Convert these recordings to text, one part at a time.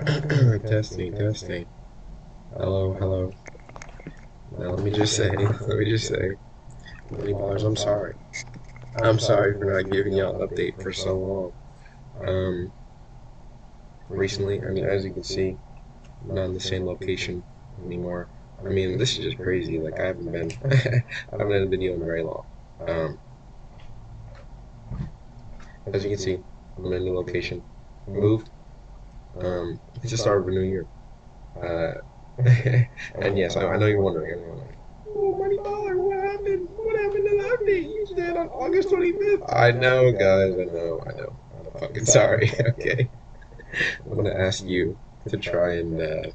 Testing, testing. Hello, hello. Now let me just say, Money Ballers, I'm sorry. I'm sorry for not giving y'all an update for so long. Um, Recently, I mean, as you can see, I'm not in the same location anymore. I mean, this is just crazy. Like, I haven't been, I haven't had a video in very long. Um, as you can see, I'm in a new location. Moved. It's the start of a new year. Uh, and yes, I know you're wondering. Oh, Money Baller, what happened? What happened to the update you said on August 25th? I know, guys. I know. I'm fucking sorry. Okay. I'm gonna ask you to try and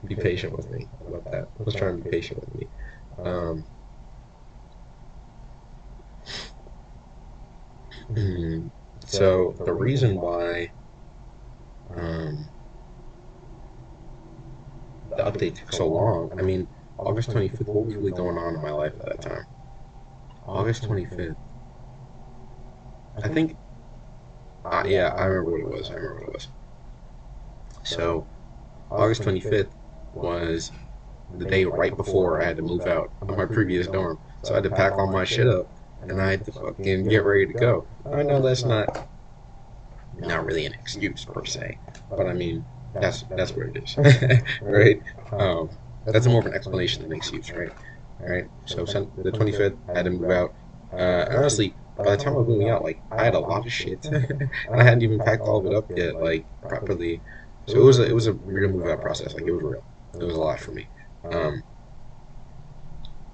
be patient with me. How about that? Let's try and be patient with me. Um, so the reason why um, the update took so long, I mean, August 25th, what was really going on in my life at that time? August 25th. I think, yeah, I remember what it was. I remember what it was. So, August 25th was the day right before I had to move out of my previous dorm. So I had to pack all my shit up and I had to fucking get ready to go. I know that's not really an excuse per se, but I mean that's what it is, right? Um, that's more of an explanation than an excuse, right? All right. So the 25th, I had to move out. And honestly, by the time I was moving out, like I had a lot of shit, and I hadn't even packed all of it up yet, like properly. So it was a real move out process. Like it was real. It was a lot for me. Um,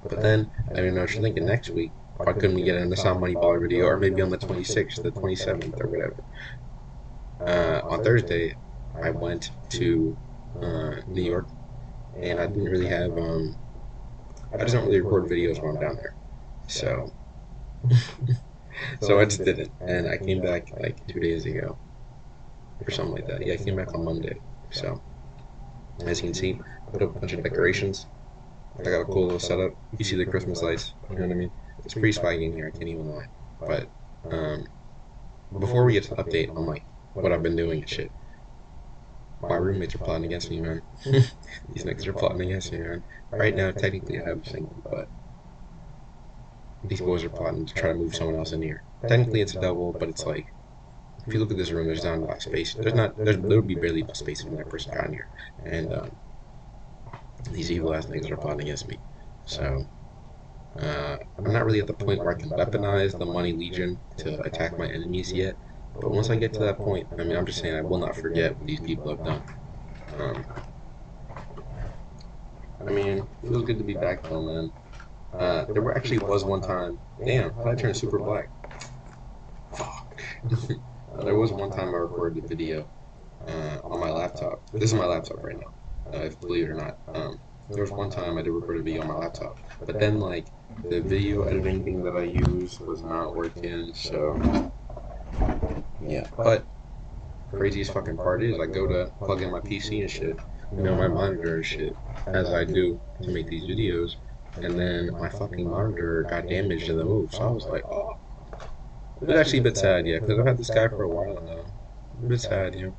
but then I didn't know what you're thinking next week. Why couldn't we get in the Sound Money Baller video, or maybe on the 26th, the 27th, or whatever? On Thursday, I went to New York, and I didn't really have. I just don't really record videos when I'm down there, so so I just didn't. And I came back like 2 days ago or something like that. Yeah, I came back on Monday. So as you can see, I put up a bunch of decorations. I got a cool little setup. You see the Christmas lights. You know what I mean? It's pretty swaggy in here. I can't even lie. But um, before we get to the update on like what I've been doing and shit, my roommates are plotting against me, man. These niggas are plotting against me, man. Right now, technically, I have a single, but these boys are plotting to try to move someone else in here. Technically, it's a double, but it's like, if you look at this room, there's not enough space. There would be barely enough space if that person got in here. And these evil ass niggas are plotting against me. So, I'm not really at the point where I can weaponize the money legion to attack my enemies yet. But once I get to that point, I mean, I'm just saying I will not forget what these people have done. Um, I mean, it feels good to be back though, man. Actually was one time. Damn, I turned super black. Fuck. There was one time I recorded a video on my laptop. This is my laptop right now, believe it or not. There was one time I did record a video on my laptop, but then like the video editing thing that I used was not working. So yeah, but craziest fucking part is I go to plug in my PC and shit, my monitor and shit, as I do to make these videos, and then my fucking monitor got damaged in the move. So I was like, oh, it was actually a bit sad, yeah, because I've had this guy for a while now. A bit sad, yeah.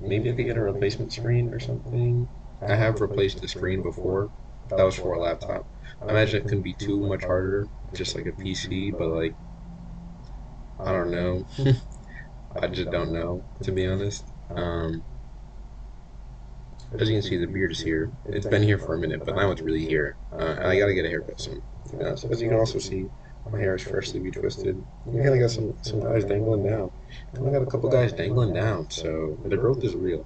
Maybe I could get a replacement screen or something. I have replaced the screen before. That was for a laptop. I imagine it couldn't be too much harder, just like a PC, but like, I don't know. I just don't know, to be honest. Um, as you can see, the beard is here. It's been here for a minute, but now it's really here. And I gotta get a haircut soon. So as you can also see, my hair is freshly retwisted. I kinda got some guys dangling down. And I got a couple guys dangling down, so the growth is real.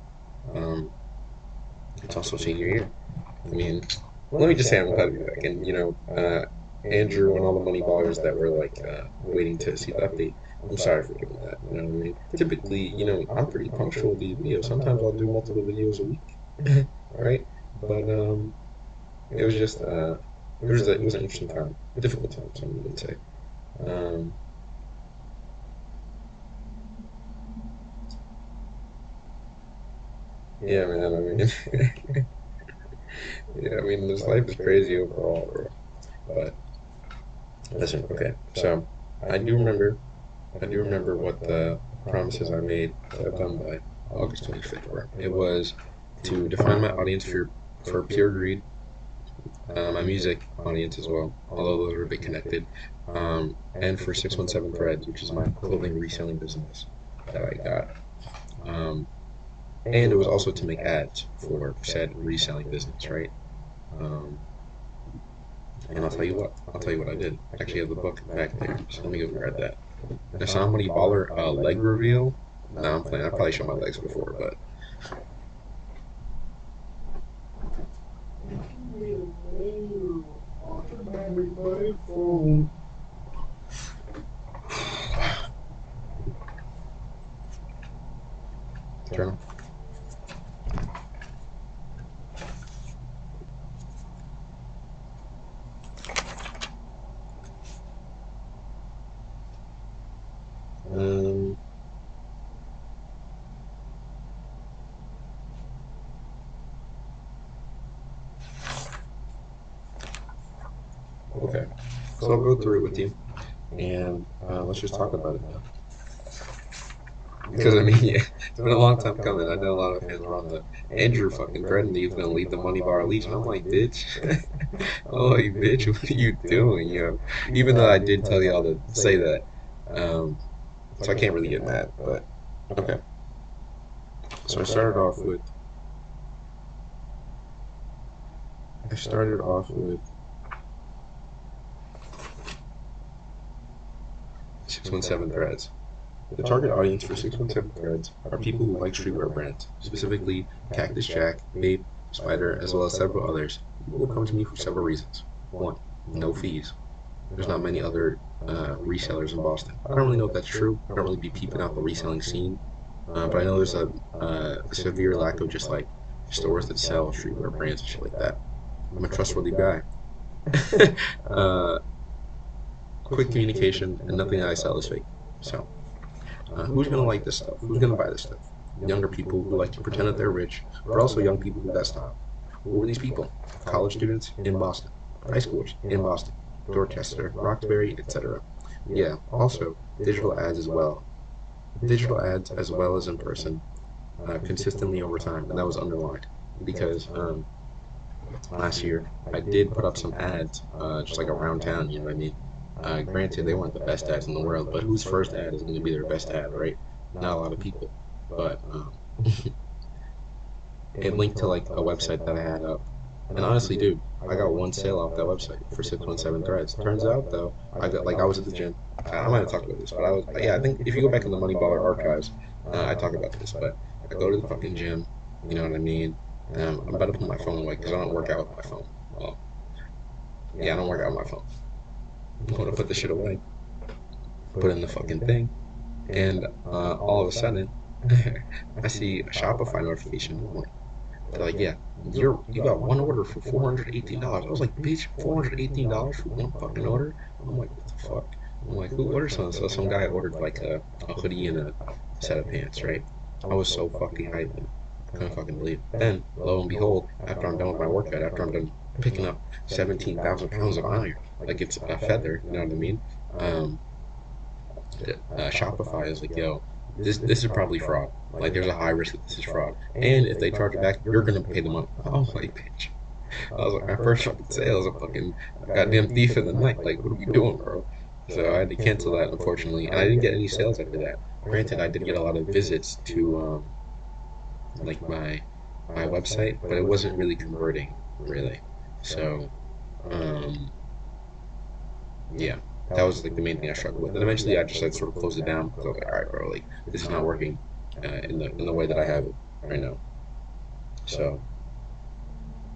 Um, it's also senior year. I mean, let me just say I'm glad to be back. And, Andrew and all the money ballers that were like waiting to see the update, I'm sorry for doing that. You know what I mean? Typically, I'm pretty punctual with these videos. Sometimes I'll do multiple videos a week, right? But it was just it was an interesting time, a difficult time, some would say. Um, yeah, man. I mean, yeah, I mean, this life is crazy overall, bro. But listen, okay. So I do remember what the promises I made that I've done by August 25th, where it was to define my audience for pure greed, my music audience as well, although those are a bit connected, and for 617 Threads, which is my clothing reselling business that I got. And it was also to make ads for said reselling business, right? Um, and I'll tell you what I did. I actually have the book back there, so let me go grab that. The Somebody Baller leg reveal. No, I'm playing. I probably showed my legs before, but turn on. Um, okay, so I'll go through it with you, and let's just talk about it now. Because I mean, yeah, it's been a long time coming. I know a lot of fans were on the Andrew fucking threatened he was gonna leave the Money Bar Legion. I'm like, bitch, I'm like, bitch, what are you doing? You know, even though I did tell y'all to say that, um, so I can't really get mad. But okay, so I started off with 617 Threads. The target audience for 617 Threads are people who like streetwear brands, specifically Cactus Jack, Bape, Spider, as well as several others. People come to me for several reasons. One, no fees. There's not many other resellers in Boston. I don't really know if that's true. I don't really be peeping out the reselling scene, but I know there's a severe lack of just like stores that sell streetwear brands and shit like that. I'm a trustworthy guy. uh, Quick communication, and nothing that I sell is fake. So, who's gonna like this stuff? Who's gonna buy this stuff? Younger people who like to pretend that they're rich, but also young people who got style. Who were these people? College students in Boston, high schoolers in Boston, Dorchester, Roxbury, etc. Yeah, also digital ads as well. Digital ads as well as in person, consistently over time, and that was underlined because last year I did put up some ads, just like around town. You know what I mean? Granted, they weren't the best ads in the world, but whose first ad is going to be their best ad, right? Not a lot of people, but it linked to like a website that I had up. And honestly, dude, I got one sale off that website for 617 Threads. Turns out, though, I was at the gym. I might have talked about this, but yeah, I think if you go back in the Money Baller archives, I talk about this. But I go to the fucking gym, you know what I mean? I'm about to put my phone away because I don't work out with my phone. Well, yeah, I don't work out with my phone. I'm gonna put the shit away, put in the fucking thing, and all of a sudden, I see a Shopify notification. I'm like, they're like, yeah, you got one order for $418. I was like, bitch, $418 for one fucking order? I'm like, what the fuck? I'm like, who ordered something? So some guy ordered like a hoodie and a set of pants, right? I was so fucking hyped, man. I couldn't fucking believe it. Then, lo and behold, after I'm done with my workout, after I'm done picking up 17,000 pounds of iron, like it's a feather, you know what I mean? Um, Shopify is like, yo, this is probably fraud. Like, there's a high risk that this is fraud. And if they charge it back, you're gonna pay the money. Oh my bitch. I was like, my first fucking sale is a fucking goddamn thief in the night. Like, what are you doing, bro? So I had to cancel that, unfortunately, and I didn't get any sales after that. Granted, I did get a lot of visits to like my website, but it wasn't really converting, really. So, um, yeah, that was like the main thing I struggled with. And eventually, I just like sort of closed it down because I was like, all right, bro, like this is not working in the way that I have it right now. So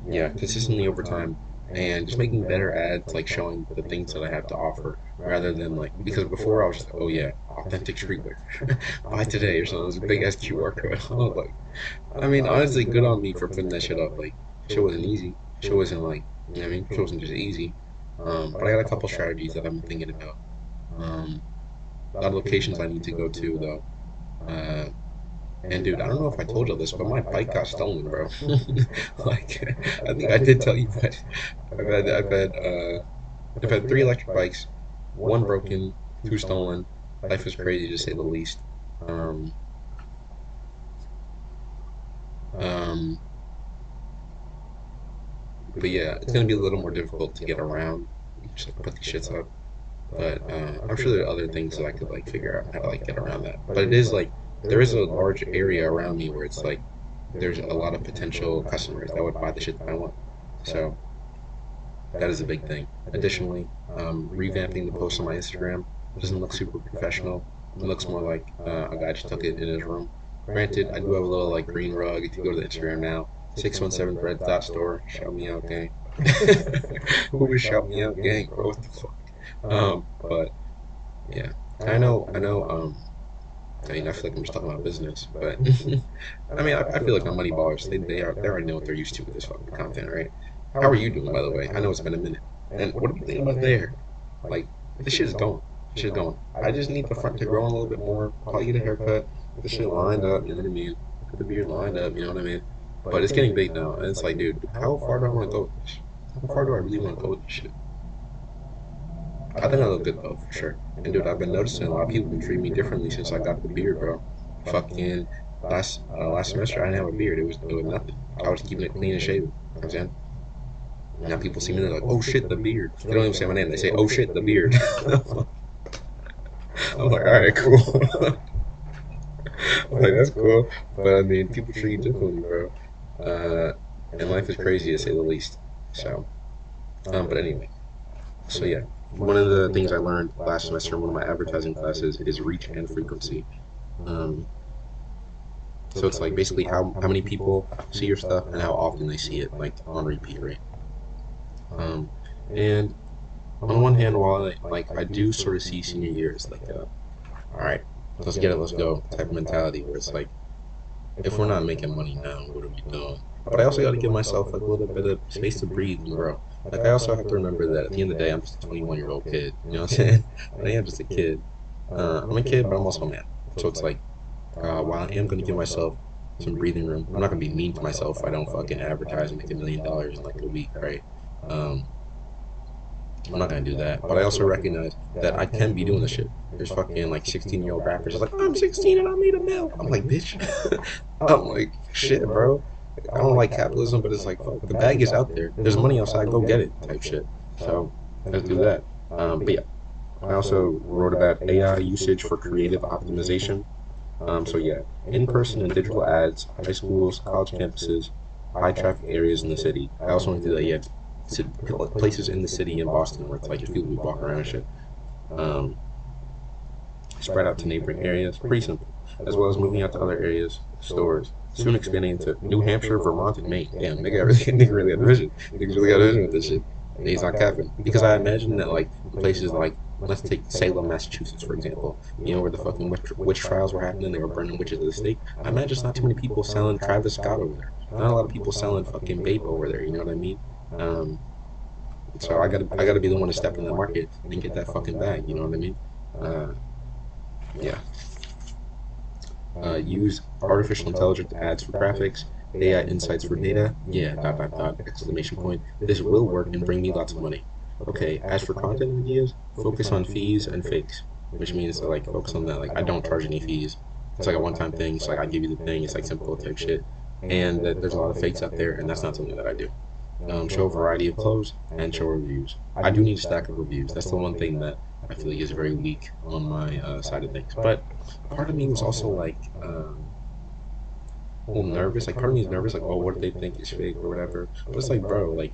yeah, consistently over time, and just making better ads, like showing the things that I have to offer, rather than like because before I was just like, oh yeah, authentic streetwear, buy today or something. It was a big ass QR code. I was like, I mean, honestly, good on me for putting that shit up. Like, shit wasn't easy. Shit wasn't like, you know what I mean? Shit wasn't just easy. But I got a couple strategies that I'm thinking about. A lot of locations I need to go to though. And dude, I don't know if I told you this, but my bike got stolen, bro. Like, I think I did tell you, but I've had three electric bikes, one broken, two stolen. Life is crazy to say the least. Um, But yeah, it's gonna be a little more difficult to get around. Just like put these shits up. But I'm sure there are other things that I could like figure out how to like get around that. But it is like there is a large area around me where it's like there's a lot of potential customers that would buy the shit that I want. So that is a big thing. Additionally, revamping the post on my Instagram doesn't look super professional. It looks more like a guy just took it in his room. Granted, I do have a little like green rug. If you go to the Instagram now, 617bread.store, shout me out, gang. Who would shout me out, gang, bro? What the fuck? But yeah, I mean, I feel like I'm just talking about business, but I mean, I feel like the money ballers, they already know what they're used to with this fucking content, right? How are you doing, by the way? I know it's been a minute. And what do you think about there? Like, this shit's going. This shit's going. I just need the front to grow in a little bit more. Probably get a haircut. Get the shit lined up, you know what I mean? Get the beard lined up, you know what I mean? But it's getting big now, and it's like, dude, how far do I want to go with this? How far do I really want to go with this shit? I think I look good though, for sure. And dude, I've been noticing a lot of people been treating me differently since I got the beard, bro. Fucking last semester, I didn't have a beard. It was nothing. I was keeping it clean and shaven. You know what I'm saying? Now people see me, they're like, "Oh shit, the beard." They don't even say my name. They say, "Oh shit, the beard." I'm like, all right, cool. I'm like, that's cool. But I mean, people treat you differently, bro. And life is crazy to say the least. So, but anyway. So yeah, one of the things I learned last semester in one of my advertising classes is reach and frequency. Um, so it's like basically how many people see your stuff and how often they see it, like on repeat, right? Um, and on one hand, while I do sort of see senior year as like a, all right, let's get it, let's go type of mentality where it's like, if we're not making money now, what are we doing? But I also got to give myself like a little bit of space to breathe and grow. Like I also have to remember that at the end of the day, I'm just a 21-year-old kid. You know what I'm saying? I am just a kid. I'm a kid, but I'm also a man. So it's like, while I am going to give myself some breathing room, I'm not going to be mean to myself if I don't fucking advertise and make $1 million in like a week, right? Um, I'm not gonna do that. But I also recognize that I can be doing this shit. There's fucking like 16-year-old rappers like, I'm 16 and I made $1 million. I'm like, bitch. I'm like, shit, bro. I don't like capitalism, but it's like, fuck, the bag is out there. There's money outside, go get it, type shit. So let's do that. But yeah, I also wrote about AI usage for creative optimization. So yeah, in-person and digital ads, high schools, college campuses, high traffic areas in the city. I also went to the yeah, places in the city in Boston where it's like just people who walk around and shit. Um, Spread out to neighboring areas, pretty simple. As well as moving out to other areas, stores. Soon expanding into New Hampshire, Vermont, and Maine. Damn, nigga really got a vision. Niggas really got a vision with this shit. And he's not capping. Because I imagine that, like, in places like, let's take Salem, Massachusetts, for example. You know, where the fucking witch trials were happening, they were burning witches at the stake. I imagine it's not too many people selling Travis Scott over there. Not a lot of people selling fucking vape over there, you know what I mean? Um, so I gotta be the one to step in that market and get that fucking bag, you know what I mean? Uh, yeah. Use artificial intelligence ads for graphics, AI insights for data. Yeah, dot dot dot, exclamation point. This will work and bring me lots of money. Okay, as for content ideas, focus on fees and fakes, which means like focus on that. Like I don't charge any fees. It's like a one-time thing. It's like I give you the thing. It's like simple type shit. And there's a lot of fakes out there, and that's not something that I do. Show a variety of clothes and show reviews. I do need a stack of reviews. That's the one thing that I feel like is very weak on my side of things. But part of me was also like a little nervous. Like part of me is nervous, like, oh, what if they think it's fake or whatever. But it's like, bro, like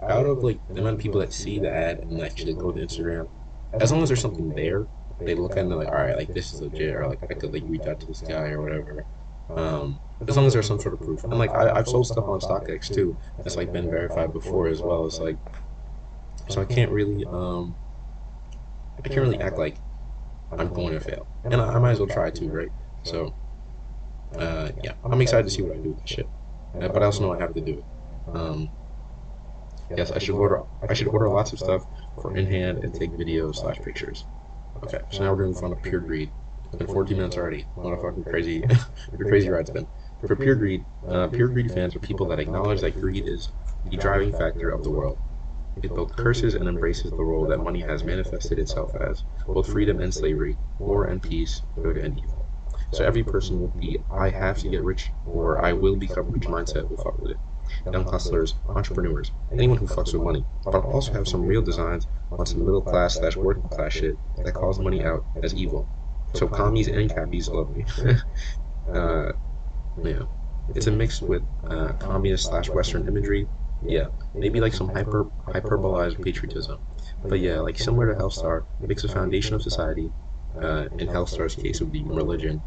out of like the amount of people that see the ad and actually go to Instagram, as long as there's something there, they look at it and they're like, all right, like this is legit, or like I could like reach out to this guy or whatever. As long as there's some sort of proof. And like I've sold stuff on StockX too. That's like been verified before as well. It's like so I can't really act like I'm going to fail. And I might as well try too, right? So yeah, I'm excited to see what I do with this shit. But I also know I have to do it. Um, yes, I should order lots of stuff for in hand and take videos slash pictures. Okay, so now we're gonna find a pure greed. It's been 14 minutes already. What a fucking crazy, what a crazy ride's been. For pure greed fans are people that acknowledge that greed is the driving factor of the world. It both curses and embraces the role that money has manifested itself as, both freedom and slavery, war and peace, good and evil. So every person with the I have to get rich or I will become rich mindset will fuck with it. Young hustlers, entrepreneurs, anyone who fucks with money. But I'll also have some real designs on some middle class slash working class shit that calls money out as evil. So commies and cappies love me. uh, yeah. It's a mix with communist slash Western imagery. Yeah, maybe like some hyperbolized patriotism. But yeah, like similar to Hellstar, it makes a foundation of society. In Hellstar's case, it would be religion,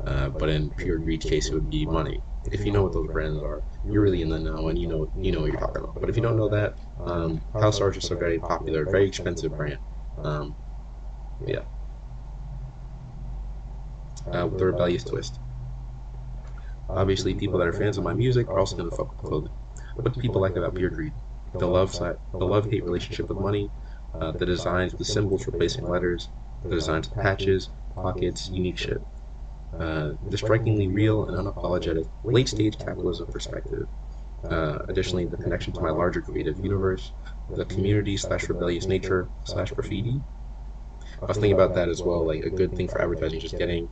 but in Pure Greed's case, it would be money. If you know what those brands are, you're really in the know, and you know what you're talking about. But if you don't know that, Hellstar is just a very popular, very expensive brand. Um, yeah, with the rebellious twist. Obviously, people that are fans of my music are also gonna fuck with the clothing. What do people like about Pure Greed? The love-hate relationship with money, the designs with symbols replacing letters, the designs with patches, pockets, unique shit. The strikingly real and unapologetic late-stage capitalism perspective. Additionally, the connection to my larger creative universe, the community slash rebellious nature slash graffiti. I was thinking about that as well, like a good thing for advertising, just getting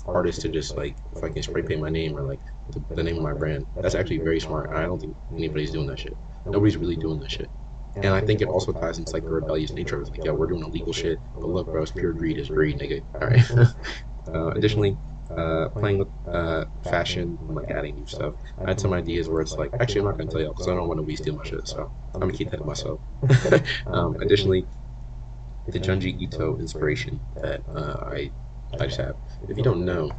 artists to just like if I can spray paint my name or like the name of my brand. That's actually very smart. I don't think anybody's doing that shit. Nobody's really doing that shit. And I think it also ties into like the rebellious nature of it. Like, yeah, we're doing illegal shit, but look, bro, it's pure greed is greed, nigga. All right. Additionally, playing with fashion and like adding new stuff. I had some ideas where it's like, actually, I'm not gonna tell y'all because I don't want to steal my shit, so I'm gonna keep that to myself. Additionally, the Junji Ito inspiration that I just have. If you don't know,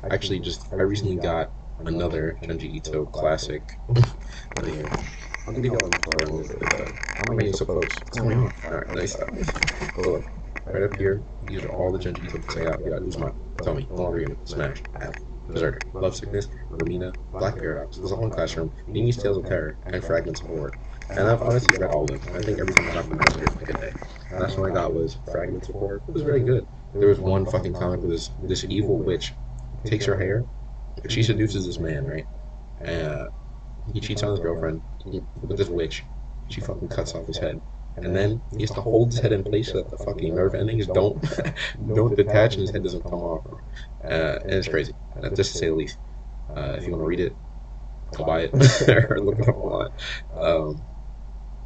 actually, I recently got another Junji Ito classic. Here. I'll give y'all a little bit. I'm getting so close. It's coming on. Alright, nice. Look, right up here, these are all the Junji Ito books I got. You got Uzumaki, Tell Me, No Longer Human, Smash, Alley, Berserker, Love Sickness, Romina, Black Paradox, The Long Classroom, Nini's Tales of Terror, and Fragments of Horror. And I've honestly read all of them. I think every time I got them, I read it like a day. The last one I got was Fragments of Horror. It was very good. There was one fucking comic with this evil witch takes her hair, she seduces this man, right? He cheats on his girlfriend with this witch. She fucking cuts off his head. And then he has to hold his head in place so that the fucking nerve endings don't don't detach and his head doesn't come off. And it's crazy, just to say the least. If you want to read it, go buy it or look it up online.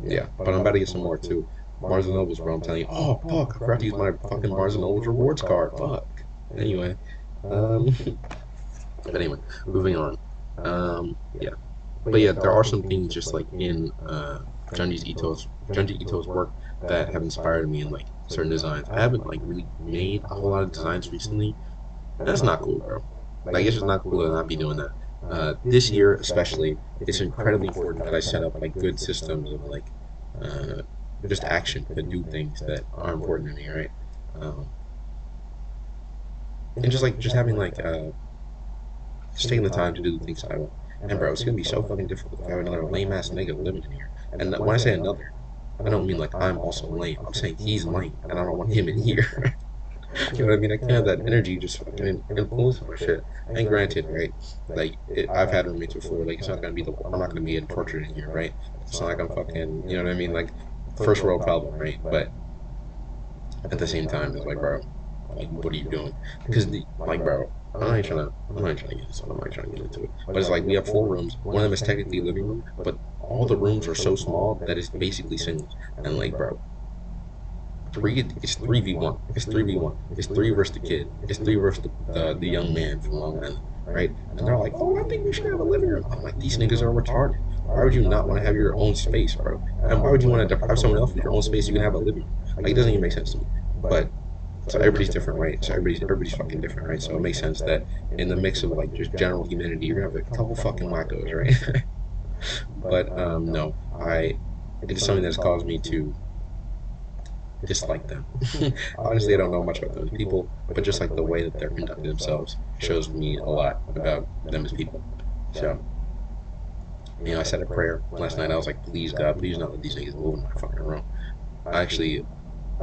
Yeah, but I'm about to get some more too. Barnes and Nobles, bro. I'm telling you. Oh, fuck! I forgot to use my fucking Barnes and Nobles rewards card. Fuck. Anyway, um, but anyway, moving on. Yeah, but yeah, there are some things just like in Junji Ito's work that have inspired me in like certain designs. I haven't like really made a whole lot of designs recently. And that's not cool, bro. Like it's just not cool to not be doing that. This year especially, it's incredibly important that I set up like good systems of like uh, just action to do things that are important to me, right? Um, and just having like just taking the time to do the things I want. And bro, it's gonna be so fucking difficult if I have another lame ass nigga living in here. And when I say another, I don't mean like I'm also lame. I'm saying he's lame, and I don't want him in here. You know what I mean? I can't have that energy just fucking influence my shit. And granted, right? Like I've had roommates before. Like it's not gonna be I'm not gonna be tortured in here, right? It's not like I'm fucking. You know what I mean? Like first world problem, right? But at the same time, it's like, bro, like what are you doing? Because like, bro, I'm not trying to get into it. I'm not trying to get into it. But it's like we have 4 rooms. One of them is technically a living room, but all the rooms are so small that it's basically singles. And like, bro, it's 3v1. It's 3v1. It's three versus the kid. It's three versus the young man from Long Island, right? And they're like, oh, I think we should have a living room. I'm like, these niggas are retarded. Why would you not want to have your own space, bro? And why would you want to deprive someone else of your own space? You can have a living room. Like, it doesn't even make sense to me. But so everybody's different, right? So everybody's fucking different, right? So it makes sense that in the mix of like just general humanity, you're gonna have a couple fucking wackos, right? But no, it's something that's caused me to dislike them. Honestly, I don't know much about those people, but just like the way that they're conducting themselves shows me a lot about them as people. So, I said a prayer last night. I was like, please, God, please not let these niggas move in my fucking room. I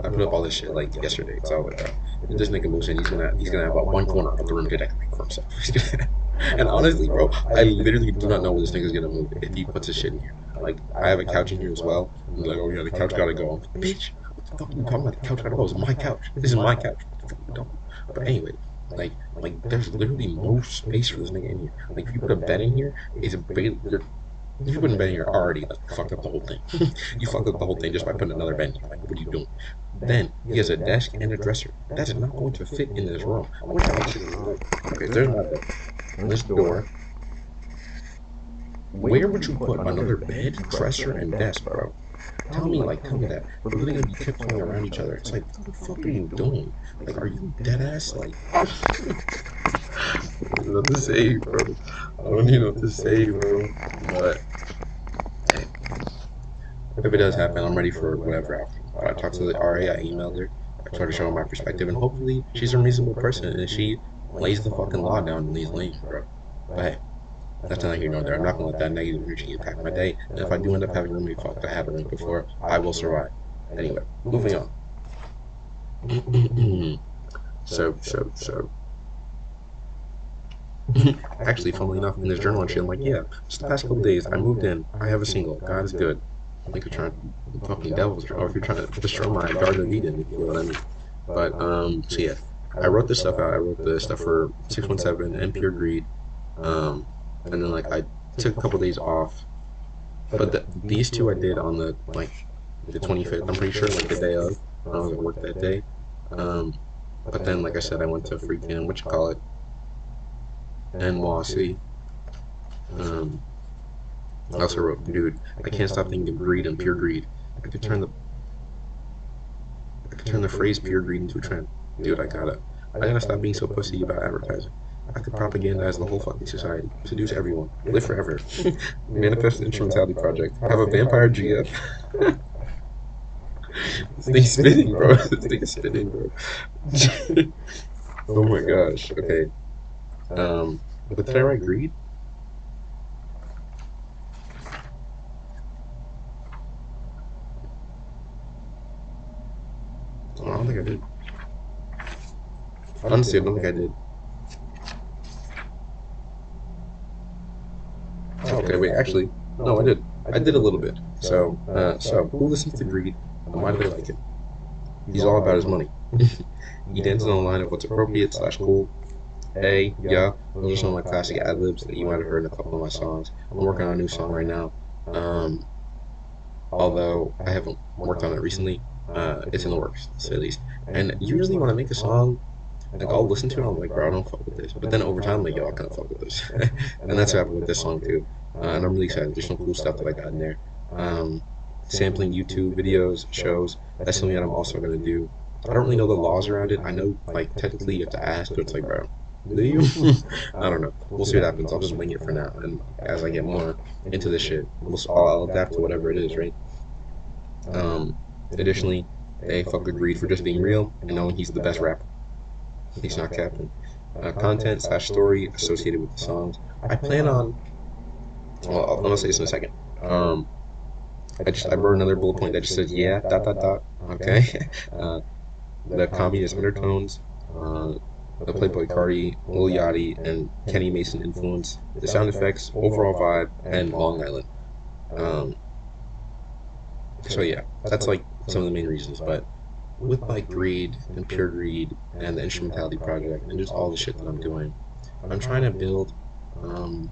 put up all this shit like yesterday, so I was like, if this nigga moves in, he's gonna have about one corner of the room to decorate for himself. And honestly, bro, I literally do not know where this nigga's gonna move if he puts his shit in here. Like, I have a couch in here as well. And he's like, oh yeah, the couch gotta go. I'm like, bitch, what the fuck are you talking about? The couch gotta go. It's my couch. This is my couch. What the fuck are you talking about? But anyway, Like there's literally no space for this nigga in here. Like if you put a bed in here, it's a big. If you put a bed in here already, like fucked up the whole thing. You fucked up the whole thing just by putting another bed in here. Like what are you doing? Then he has a desk and a dresser. That is not going to fit in this room. I wonder how much it is. Okay, there's my bed. This door. Where would you put another bed, dresser, and desk, bro? Tell me that. We're literally gonna be tiptoeing around each other. It's like, what the fuck are you doing? Like, are you dead ass? Like, I don't know what to say, bro. I don't even know what to say, bro. But hey, if it does happen, I'm ready for whatever outcome. I talked to the RA, I emailed her, I tried to show her my perspective, and hopefully she's a reasonable person and she lays the fucking law down in these lanes, bro. But hey, that's neither here nor there. I'm not gonna let that negative energy impact my day. And if I do end up having a roommate fuck that I had a roommate before, I will survive. Anyway, moving on. so. Actually, funnily enough, in this journal entry, I'm like, yeah, just the past couple days, I moved in. I have a single. God is good. Like you're trying to fucking devils, or if you're trying to destroy my Garden of Eden, if you know what I mean. But so yeah, I wrote this stuff out. I wrote the stuff for 617 and Pure Greed. And then like I took a couple days off, but these two I did on the 25th. I'm pretty sure, like the day of when I was at work that day. Um, but then like I said, I went to freaking what you call it, NYC. Um, I also wrote, dude, I can't stop thinking of greed and pure greed. I could turn the I could turn the phrase pure greed into a trend. Dude, I gotta stop being so pussy about advertising. I could propagandize the whole fucking society, seduce everyone, live forever, manifest the instrumentality project, have a vampire GF. This thing's spinning, bro. This thing is spinning, bro. Oh my gosh. Okay. But did I write greed? Oh, I don't think I did. Honestly, I don't think I did. Oh, okay, wait. Actually, no, I did. I did a little bit. So who listens to greed? And why do they like it? He's all about his money. He dances on the line of what's appropriate slash cool. Hey, yeah, those are some of my classic ad libs that you might have heard in a couple of my songs. I'm working on a new song right now. Um, Although I haven't worked on it recently, it's in the works, to say the least. And usually when I make a song, like I'll listen to it, I'm like, bro, I don't fuck with this. But then over time, I'm like, yo, I kind of fuck with this. And that's what happened with this song too. And I'm really excited. There's some cool stuff that I got in there. Um, Sampling YouTube videos, shows. That's something that I'm also gonna do. I don't really know the laws around it. I know, like, technically you have to ask, but it's like, bro, do you? I don't know. We'll see what happens. I'll just wing it for now. And as I get more into this shit, I'll adapt to whatever it is, right? Um, Additionally, they fuck agreed for just being real and knowing he's the best rapper. He's not capping. Content slash story associated with the songs. I plan on. Well, I'm gonna say this in a second. Um, I wrote another bullet point that just says yeah dot dot dot. Okay. uh, the communist undertones. Uh, the Playboy Cardi, Lil Yachty, and Kenny Mason influence. The sound effects, overall vibe, and Long Island. Um, so yeah, that's like some of the main reasons. But with like greed and pure greed and the instrumentality project and just all the shit that I'm doing, I'm trying to build um,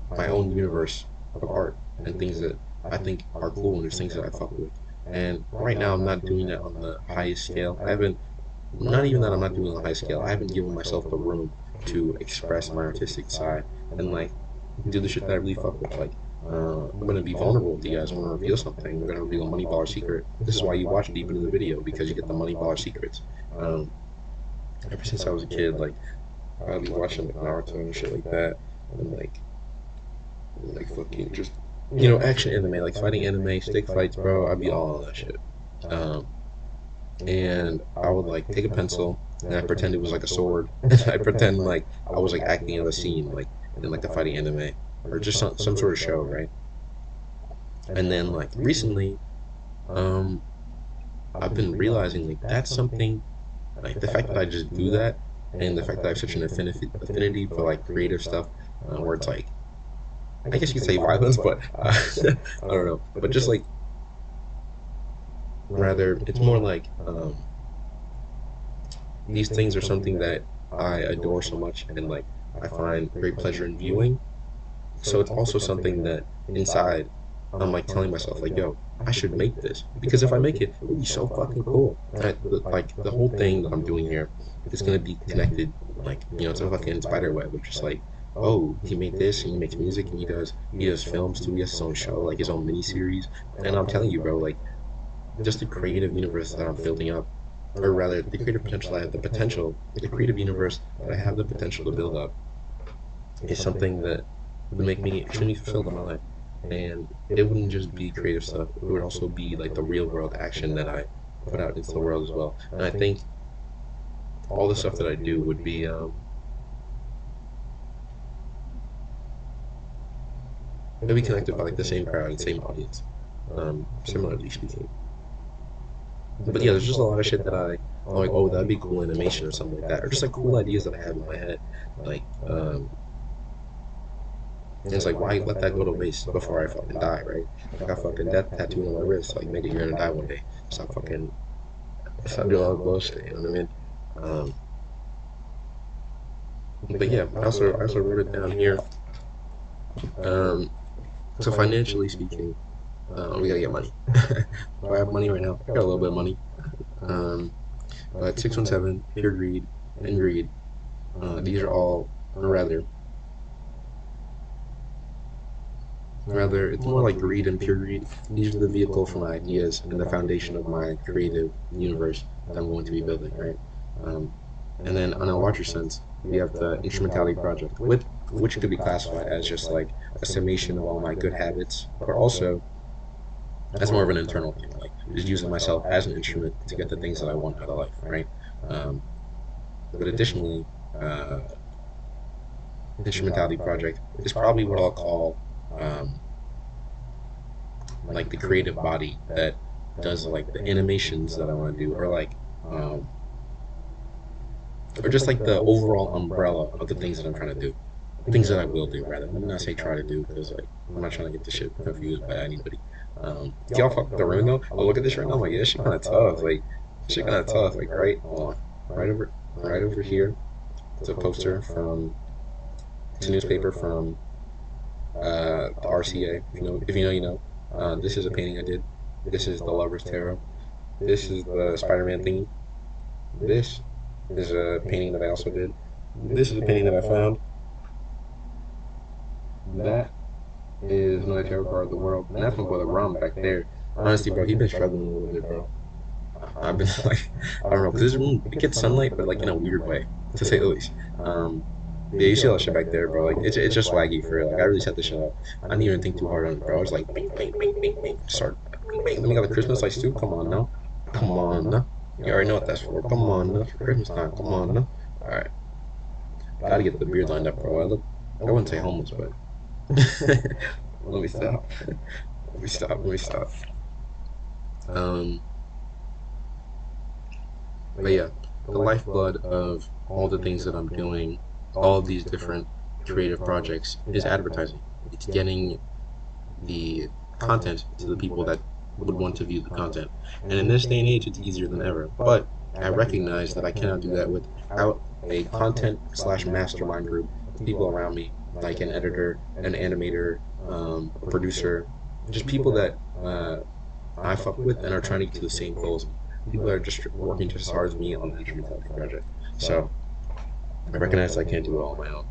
my own universe of art and things that I think are cool and there's things that I fuck with. And right now I'm not doing it on the highest scale. I haven't, not even that I'm not doing it on the high scale. I haven't given myself the room to express my artistic side and like do the shit that I really fuck with. Like, I'm gonna be vulnerable with you guys. I'm gonna reveal something. We're gonna reveal a money baller secret. This is why you watch deep into the video because you get the money baller secrets. Um, Ever since I was a kid, like I'd be watching like Naruto and shit like that, and like fucking just action anime, like fighting anime, stick fights, bro. I'd be all on that shit. Um, and I would like take a pencil and I pretend it was like a sword, and I pretend like I was like acting out a scene, like in like the fighting anime or just some sort of show, right? And then like recently, um, I've been realizing like that's something like the fact that I just do that, and the fact that I have such an affinity for like creative stuff, where it's like I guess you could say violence, but I don't know, but just like rather it's more like these things are something that I adore so much, and like I find great pleasure in viewing. So it's also something that inside I'm like telling myself like, yo, I should make this because if I make it, it would be so fucking cool. Like the whole thing that I'm doing here is gonna be connected, like it's a fucking spider web of just like, oh, he made this and he makes music and he does films too. He has his own show, like his own mini series. And I'm telling you, bro, like just the creative universe that I'm building up, or rather, the creative potential I have, the creative universe that I have the potential to build up is something that would make me extremely fulfilled in my life. And it wouldn't just be creative stuff, it would also be like the real world action that I put out into the world as well. And I think all the stuff that I do would be it'd be connected by like the same crowd and same audience, similarly speaking. But yeah, there's just a lot of shit that I'm like, oh, that'd be cool animation or something like that, or just like cool ideas that I have in my head, like and it's like, why let that go to waste before I fucking die, right? I got fucking death tattooed on my wrist. Like, nigga, you're gonna die one day. Stop fucking, stop doing all the bullshit. You know what I mean? Um, but yeah, I also wrote it down here. Um, so financially speaking, we gotta get money. Do I have money right now? I got a little bit of money. Um, but 617, pure greed, and greed. These are all, or rather, it's more like greed and pure greed. These are the vehicle for my ideas and the foundation of my creative universe that I'm going to be building, right? Um, and then on a larger sense, we have the instrumentality project, which could be classified as just like a summation of all my good habits, but also that's more of an internal thing, like just using myself as an instrument to get the things that I want out of life, right? Um, but additionally, uh, instrumentality project is probably what I'll call um, like the creative body that does like the animations that I want to do, um, or just like the overall umbrella of the things that I'm trying to do, things that I will do rather. Let me not say try to do because like I'm not trying to get this shit confused by anybody. Do y'all fuck with the ring though? I look at this right now, I'm like, yeah, this shit kind of tough. Like, this shit kind of tough. Like, right, hold on, right over here. It's a poster from, it's a newspaper from the RCA. If you know, you know. This is a painting I did. This is the Lover's Tarot. This is the Spider-Man thingy. This is a painting that I also did. This is a painting that I found. That is my tarot card of the world. And that's my brother Rom back there. Honestly, bro, he's been struggling a little bit, bro. I've been like, I don't know, because this room, it gets sunlight, but like in a weird way, to say the least. Yeah, you see all that shit back there, bro. Like, it's just swaggy for real. Like, I really set this shit up. I didn't even think too hard on it, bro. I was like, bing, bing, bing, bing, bing. Start, bing, bing. Then we got the Christmas lights too. Come on now. Come on now. You already know what that's for. Come on now. It's for Christmas time. Come on now. Alright. Gotta get the beard lined up, bro. I wouldn't say homeless, but. Let me stop. Let me stop. Um, but yeah, the lifeblood of all the things that I'm doing, all of these different creative projects, is advertising. It's getting the content to the people that would want to view the content. And in this day and age, it's easier than ever. But I recognize that I cannot do that without a content slash mastermind group of people around me, like an editor, an animator, a producer, just people that I fuck with and are trying to get to the same goals. People that are just working just as hard as me on the instrumentality project. So I recognize I can't do it all on my own,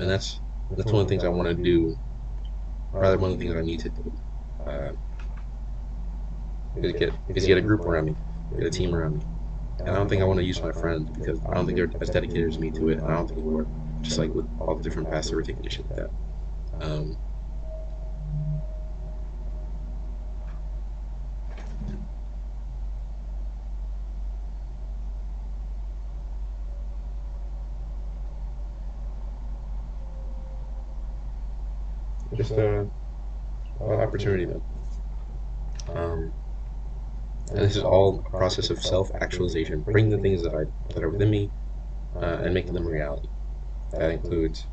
and that's one of the things I want to do. Rather, one of the things I need to do uh, is get a group around me, get a team around me. And I don't think I want to use my friends because I don't think they're as dedicated as me to it. And I don't think it would work. Just like with all the different paths that we're taking and shit like that. Um, just opportunity, man. Um, and this is all a process of self-actualization, bringing the things that are within me and making them a reality. That includes.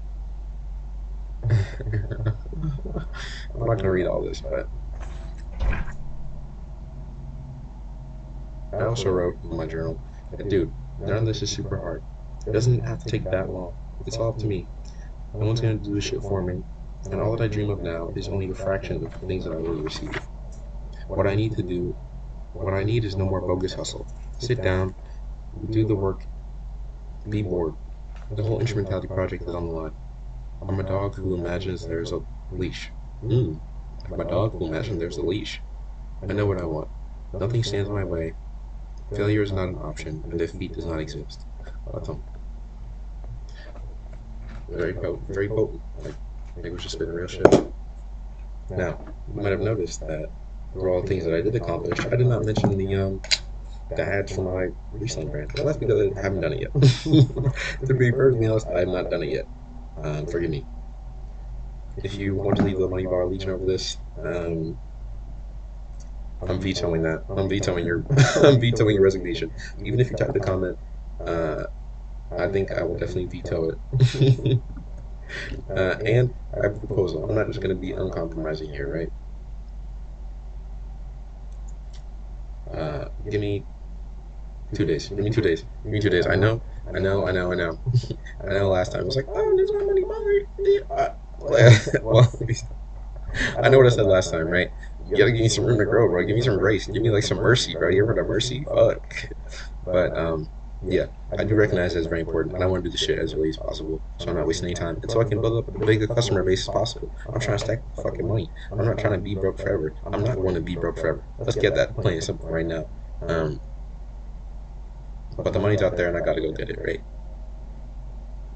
I'm not gonna read all this, but I also wrote in my journal, dude, None of this is super hard. It doesn't have to take that long. It's all up to me. No one's gonna do this shit for me. And all that I dream of now is only a fraction of the things that I will receive. What I need to do, what I need is no more bogus hustle. Sit down, do the work, be bored. The whole instrumentality project is on the line. I'm a dog who imagines there's a leash. I'm a dog who imagines there's a leash. I know what I want. Nothing stands in my way. Failure is not an option, and defeat does not exist. Autumn. Very potent. Very potent. Like, I was just spitting real shit. Now, you might have noticed that for all the things that I did accomplish, I did not mention the ads for my reselling brand. Well, that's because I haven't done it yet. To be perfectly honest, I have not done it yet. Forgive me. If you want to leave the Money Bar Legion over this, I'm vetoing that. I'm vetoing your I'm vetoing your resignation. Even if you type the comment, I think I will definitely veto it. And I have a proposal. I'm not just going to be uncompromising here, right? Give me 2 days. Give me 2 days. Give me 2 days. I know. I know last time it was like, oh, there's no money bar. Well, I know what I said last time, right? You gotta give me some room to grow, bro. Give me some grace. Give me like some mercy, bro. You ever heard of mercy? Fuck. But yeah, I do recognize that it's very important, and I want to do this shit as early as possible, so I'm not wasting any time, and so I can build up as big a customer base as possible. I'm trying to stack fucking money. I'm not trying to be broke forever. I'm not going to be broke forever. Let's get that plain and simple right now. But the money's out there, and I gotta go get it, right?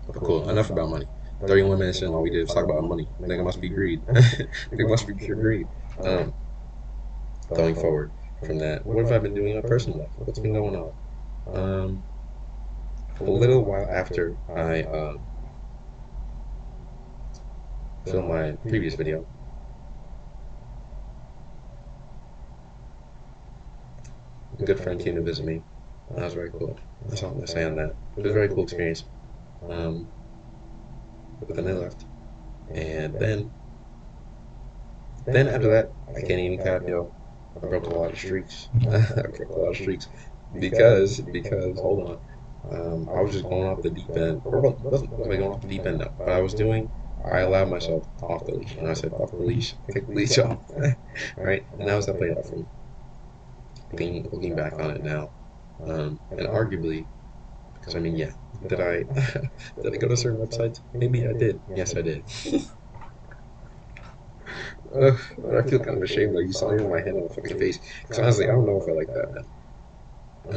But cool. Enough about money. 31 minutes in, all we did was talk about money. I think it must be greed. I think it must be pure greed. Going forward from that, what have I been doing in my personal life? What's been going on? A little while after I filmed my previous video, a good friend came to visit me. That was very cool. That's all I'm gonna say on that. It was a very cool experience. But then they left, and then after that, I can't even cap, yo. I broke a lot of streaks. I broke a lot of streaks because hold on. I was just going off the deep end. Or wasn't really going off the deep end though. But I allowed myself off the leash. And I said, off the leash, take the leash off. Right? And that was that played out for me. Looking back on it now. And arguably, because I mean, yeah, did I go to certain websites? Maybe I did. Yes, I did. But I feel kind of ashamed though. You saw me with my hand on my fucking face. Because honestly, I don't know if I like that, man.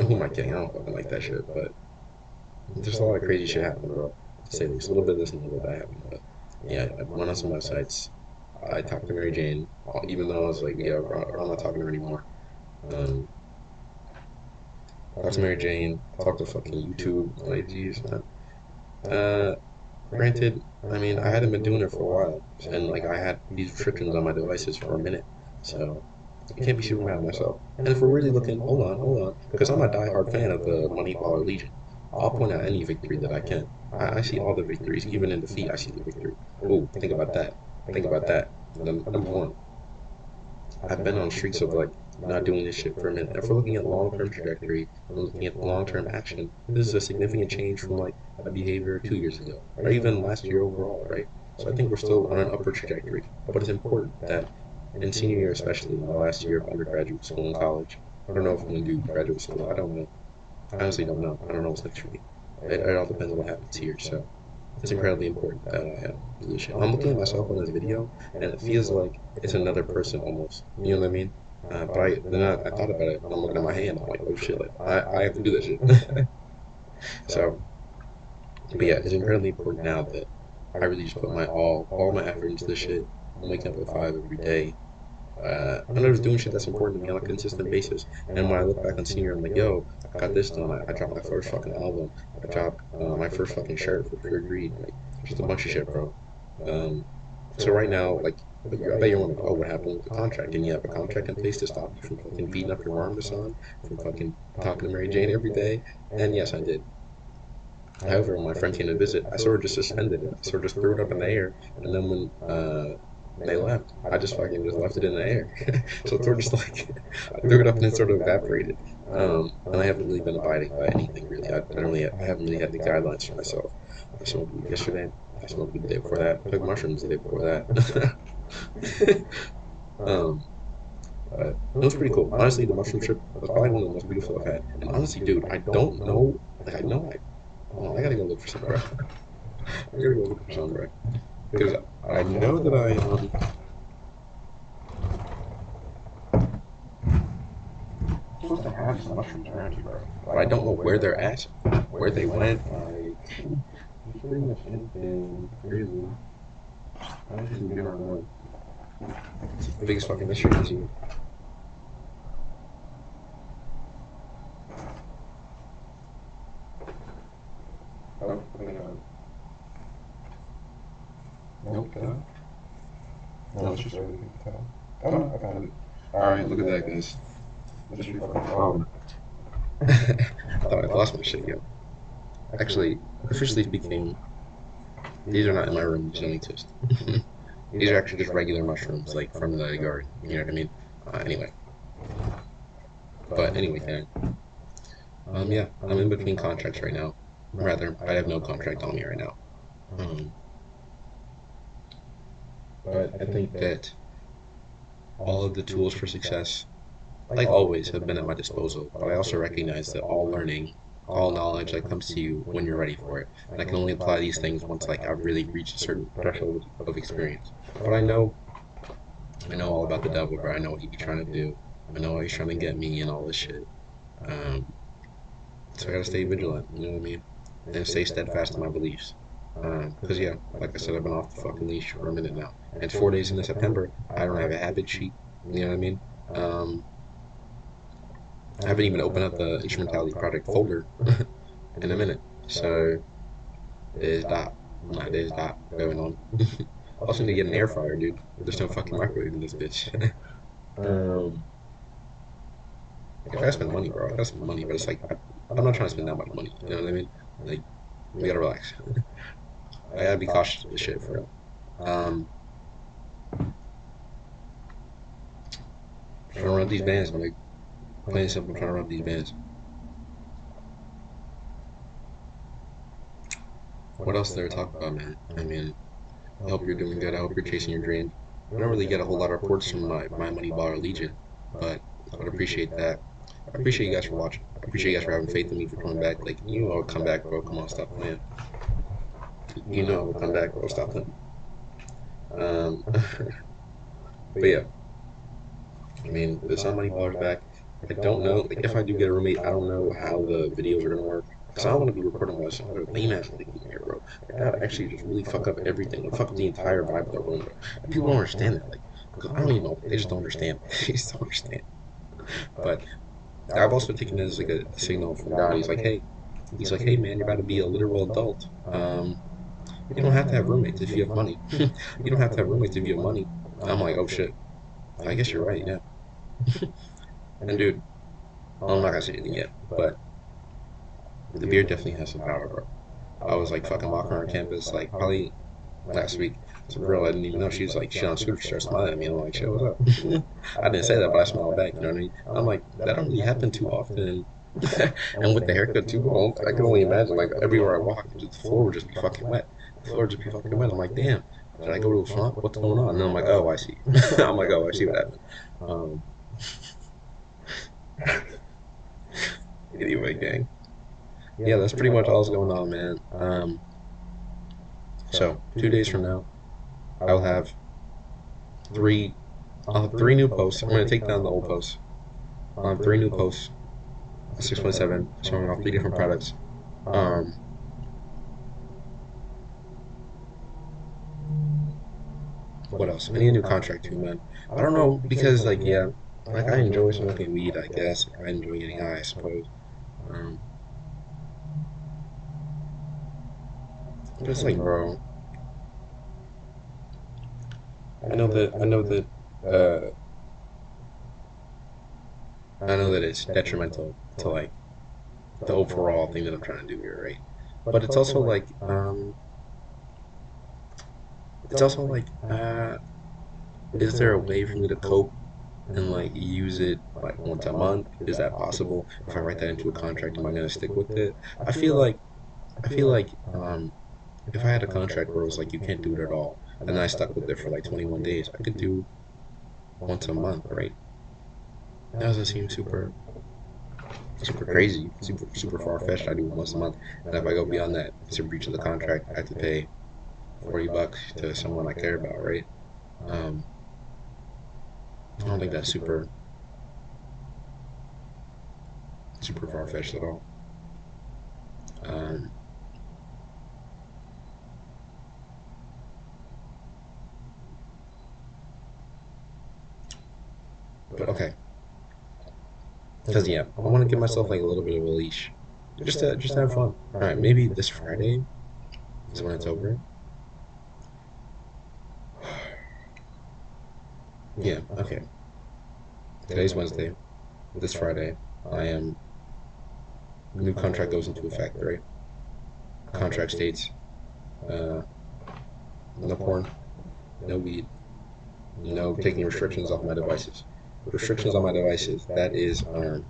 Who am I kidding? I don't fucking like that shit. But there's a lot of crazy shit happening, bro. To say there's a little bit of this and a little bit of that happening. But yeah, I went on some websites. I talked to Mary Jane, even though I was like, yeah, I'm not talking to her anymore. Talked to Mary Jane. Talked to fucking YouTube. Like, geez, man. Granted, I mean, I hadn't been doing it for a while, and like I had these restrictions on my devices for a minute, so I can't be super mad at myself. And if we're really looking, hold on, because I'm a diehard fan of the Money Baller Legion. I'll point out any victory that I can. I see all the victories, even in defeat. I see the victory. Oh, think about that. Think about that. Number one, I've been on streaks of like not doing this shit for a minute. If we're looking at long-term trajectory, we're looking at long-term action. This is a significant change from like a behavior 2 years ago, or even last year overall, right? So I think we're still on an upward trajectory. But it's important that in senior year, especially in the last year of undergraduate school and college, I don't know if I'm gonna do graduate school. I don't know. I honestly don't know. I don't know what's next for me. It all depends on what happens here. So it's incredibly important that I do this shit. I'm looking at myself on this video, and it feels like it's another person almost. You know what I mean? But I thought about it, and I'm looking at my hand. I'm like, oh shit, like I have to do this shit. So, but yeah, it's incredibly important now that I really just put all my effort into this shit. I'm waking up at 5 every day. I'm just doing shit that's important to me on a consistent basis. And when I look back on senior, I'm like, yo, I got this done. I dropped my first fucking album. I dropped my first fucking shirt for Pure Greed. Like, just a bunch of shit, bro. So right now, like, I bet you're wondering, oh, what happened with the contract? And you have a contract in place to stop you from fucking beating up your arm to son, from fucking talking to Mary Jane every day? And yes, I did. However, when my friend came to visit, I sort of just suspended it. I sort of just threw it up in the air. And then when they left, I just fucking just left it in the air. So it's sort of just like, I threw it up and it sort of evaporated. And I haven't really been abiding by anything really. I haven't really had the guidelines for myself. I smoked weed yesterday. I smoked weed the day before that. I took mushrooms the day before that. um, but it was pretty cool. Honestly, the mushroom trip was probably one of the most beautiful I've had. And honestly, dude, I don't know. Like, I know I gotta go look for some, bro. I gotta go look for some, bro. Because I know that I'm supposed to have some mushrooms around here, bro. But I don't know where they're at, where they went. It's pretty much anything crazy. I don't think we don't know. It's the biggest fucking mystery this year. Oh, nope, no, it's just over the top. Oh, no, I found it. Alright, look at that, guys. Mystery fucking problem. I thought I lost my shit, yo. Actually, officially speaking, these are not in my room, these don't exist. These are actually just regular mushrooms, like from the garden. You know what I mean? Anyway. But anyway, Dan. Yeah, I'm in between contracts right now. Rather, I have no contract on me right now. Um, but I think that all of the tools for success, like always, have been at my disposal. But I also recognize that all learning, all knowledge that comes to you when you're ready for it. And I can only apply these things once like I've really reached a certain threshold of experience. But I know all about the devil, bro. I know what he's trying to do. I know he's trying to get me and all this shit. Um, so I gotta stay vigilant. You know what I mean? And stay steadfast in my beliefs. Because yeah, like I said, I've been off the fucking leash for a minute now. And 4 days into September, I don't have a habit sheet. You know what I mean? Um, I haven't even opened up the instrumentality project folder in a minute. So there's that. There's that going on. Also need to get an air fryer, dude. There's no fucking microwave in this bitch. um, Like, I gotta spend money, bro. I gotta spend money, but it's like I'm not trying to spend that much money. You know what I mean? Like, we gotta relax. I gotta be cautious with this shit for real. Um, trying to run these bands, I'm like plain and simple. Trying to run these bands. What else is there to talk about, man? I mean, I hope you're doing good. I hope you're chasing your dreams. I don't really get a whole lot of reports from my Money Baller Legion, but I would appreciate that. I appreciate you guys for watching. I appreciate you guys for having faith in me for coming back. Like, you know I'll come back, bro. Come on, stop playing. You know I'll come back, bro. Stop playing. Um, but yeah, I mean, there's some Money Ballers back. I don't know, like, if I do get a roommate, I don't know how the videos are gonna work. Because I don't want to be recording with some other lame ass nigga in here, bro. I gotta actually just really fuck up everything. Like, fuck up the entire vibe of the room, bro. And people don't understand that. Like, because I don't even know. They just don't understand. They just don't understand. But I've also taken it as like a signal from God. He's like, hey man, you're about to be a literal adult. You don't have to have roommates if you have money. You don't have to have roommates if you have money. And I'm like, oh shit. I guess you're right, yeah. And dude, I'm not gonna say anything yet, but the beer definitely has some power, bro. I was like fucking walking around campus, like probably last week. Some girl I didn't even know. She was like, she on scooter, she started smiling at me. I'm like, shit, what's up? I didn't say that, but I smiled back. You know what I mean? I'm like, that don't really happen too often. And with the haircut too, bro, I can only imagine. Like everywhere I walk, the floor would just be fucking wet. The floor would just be fucking wet. I'm like, damn. Did I go to a swamp? What's going on? And then I'm like, oh, I see. I'm like, oh, I see what happened. Um, anyway, gang. Yeah, that's pretty much all's going on, man. So 2 days from now, I'll have three. I'll have three new posts. I'm gonna take down the old posts. I'll have three new posts. 6.7, showing off three different products. Um, what else? I need a new contract too, man. I don't know because like yeah, like I enjoy smoking weed. I guess I enjoy getting high, I suppose. Um, just like bro, uh, I know that it's detrimental to like the overall thing that I'm trying to do here, right? But it's also like, is there a way for me to cope and like use it like once a month? Is that possible? If I write that into a contract, am I gonna stick with it? I feel like I feel like if I had a contract where it was like you can't do it at all, and then I stuck with it for like 21 days, I could do once a month, right? That doesn't seem super crazy, super far fetched. I do once a month, and if I go beyond that, it's a breach of the contract. I have to pay $40 to someone I care about, right? Um, I don't think that's super far fetched at all. Um, but okay, because yeah, I want to give myself like a little bit of a leash, just to have fun. All right, maybe this Friday is when it's over. Yeah, okay. Today's Wednesday. This Friday, I am. New contract goes into effect, right? Contract states, uh, no porn, no weed, no taking restrictions off my devices. Restrictions on my devices. That is, I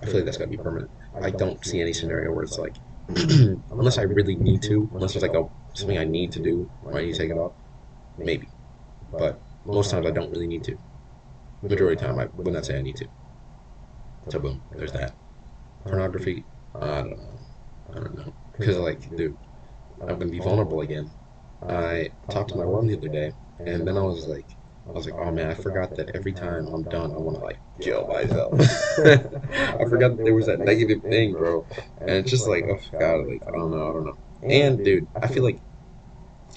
feel like that's got to be permanent. I don't see any scenario where it's like, unless I really need to, unless there's like something I need to do, where I need to take it off, maybe. But most times I don't really need to. Majority of the time I would not say I need to. So boom, there's that. Pornography, I don't know. I don't know. Because like, dude, I'm gonna be vulnerable again. I talked to my mom the other day, and then I was like, oh man, I forgot that every time I'm done, I want to like kill myself. I forgot that there was that negative thing, bro. And it's just like, oh god, like I don't know. And dude, I feel like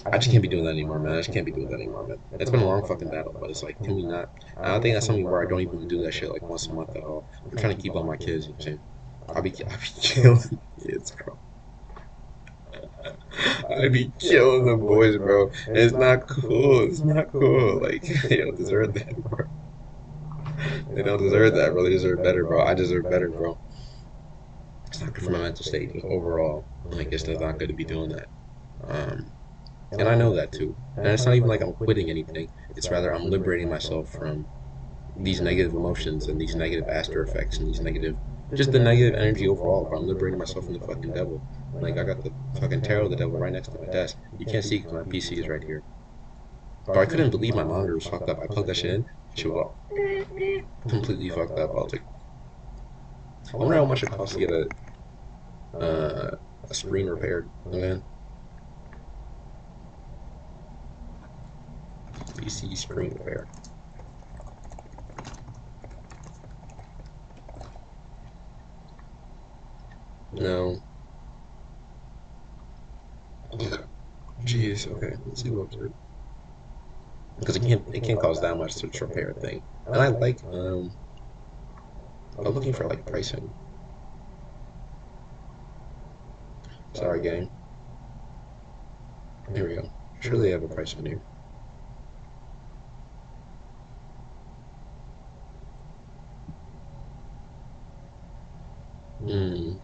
I just can't be doing that anymore, man. I just can't be doing that anymore, man. It's been a long fucking battle, but it's like, can we not? I think that's something where I don't even do that shit like once a month at all. I'm trying to keep on my kids. You know what I'm saying? I'll be killing kids, bro. I be killing them boys, bro. And it's not cool. It's not cool. Like they don't deserve that, bro. They don't deserve that, bro. They deserve better, bro. I deserve better, bro. It's not good for my mental state overall. Like it's not good to be doing that. Um, and I know that too. And it's not even like I'm quitting anything. It's rather I'm liberating myself from these negative emotions and these negative after effects and these negative, just the negative energy overall. Bro. I'm liberating myself from the fucking devil. Like I got the fucking tarot of the devil right next to my desk. You can't see because my PC is right here. But I couldn't believe my monitor was fucked up. I plugged that shit in. She was all completely fucked up. I was like, I wonder how much it costs to get a screen repaired. Man, PC screen repair. No. Jeez. Okay. Let's see what's it. Because it can't cost that much to repair a thing. And I like I'm looking for like pricing. Sorry, gang. Here we go. Surely they have a price on here. Hmm.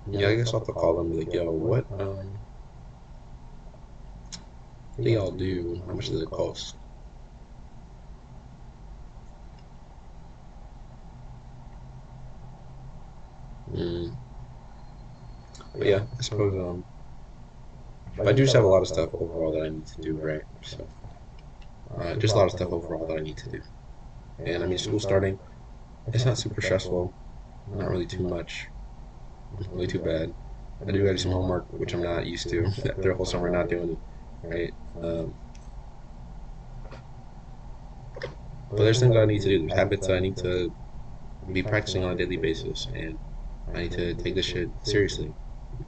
Yeah, I guess I'll have to call them and be like, yo, what do y'all do? How much does it cost? Hmm. But yeah, I suppose but I do just have a lot of stuff overall that I need to do, right? So just a lot of stuff overall that I need to do. And I mean, school starting, it's not super stressful, not really too much, really too bad. I do gotta do some homework, which I'm not used to. After a whole summer not doing it, right? But there's things I need to do. There's habits I need to be practicing on a daily basis, and I need to take this shit seriously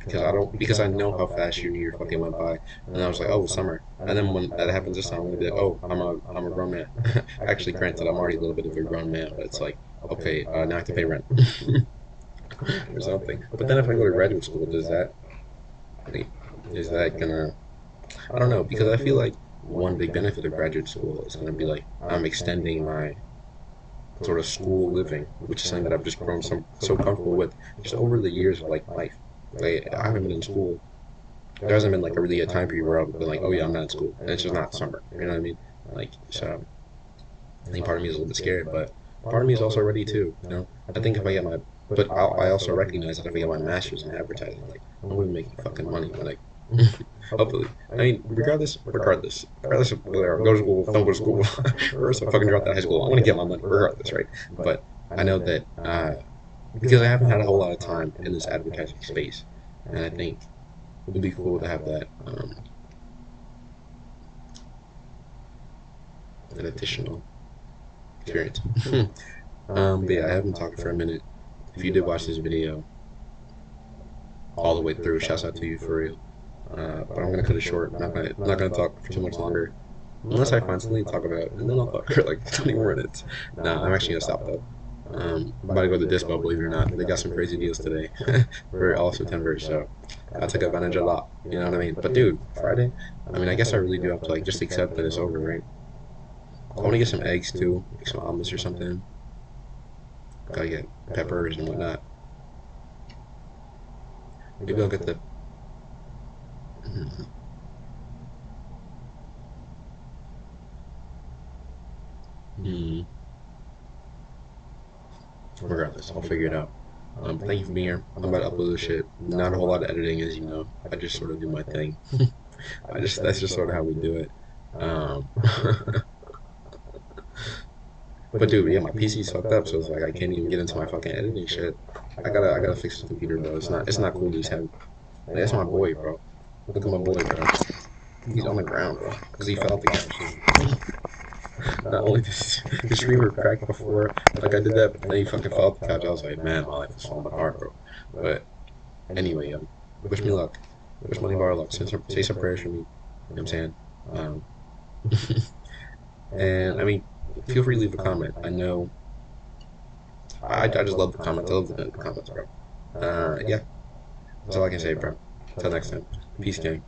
because I know how fast your year fucking went by, and I was like, oh, it's summer, and then when that happens this time, I'm gonna be like, oh, I'm a grown man. Actually, granted, I'm already a little bit of a grown man, but it's like, okay, now I have to pay rent or something. But then if I go to graduate school, is that gonna? I don't know because I feel like one big benefit of graduate school is gonna be like I'm extending my sort of school living, which is something that I've just grown so comfortable with just over the years of like life. Like I haven't been in school there hasn't been like a really a time period where I've been like, oh yeah, I'm not in school, and it's just not summer. You know what I mean? Like, so I think part of me is a little bit scared, but part of me is also ready too. You know, I think if I get my, but I also recognize that if I get my master's in advertising, like I'm gonna be making fucking money. Like, hopefully. I mean, regardless of whether I go to school, don't go to school, or if I fucking drop out of high school, I want to get my money regardless, right? But I know that because I haven't had a whole lot of time in this advertising space, and I think it would be cool to have that that additional experience. But yeah, I have been talking for a minute. If you did watch this video all the way through, shouts out to you for real. But I'm gonna cut it short. I'm not gonna talk for too much longer, unless I find something to talk about, and then I'll talk for like 20 more minutes. Nah, I'm actually gonna stop though. I'm about to go to Dispo, believe it or not. They got some crazy deals today for all September, so I took advantage a lot. You know what I mean? But dude, Friday. I mean, I guess I really do have to like just accept that it's over, right? I want to get some eggs too, make some omelets or something. Gotta get peppers and whatnot. Maybe I'll get the. Hmm. Regardless, I'll figure it out. Thank you for being here. I'm about to upload this shit. Not a whole lot of editing, as you know. I just sort of do my thing. That's just sort of how we do it. Um, but dude, yeah, my PC's fucked up, so it's like I can't even get into my fucking editing shit. I gotta fix the computer, bro. It's not cool to just have. Like, that's my boy, bro. Look at my boy, bro. He's on the ground, bro, because he fell off the couch. Not only did the streamer crack before, like I did that, but then he fucking fell off the couch. I was like, man, my life is falling apart, bro. But anyway, wish me luck. Wish money bar luck. Say some prayers for me. You know what I'm saying? Um, and I mean, feel free to leave a comment. I know I just love the comments. I love the comments, bro. Yeah, that's all I can say, bro. Until next time. Peace, gang.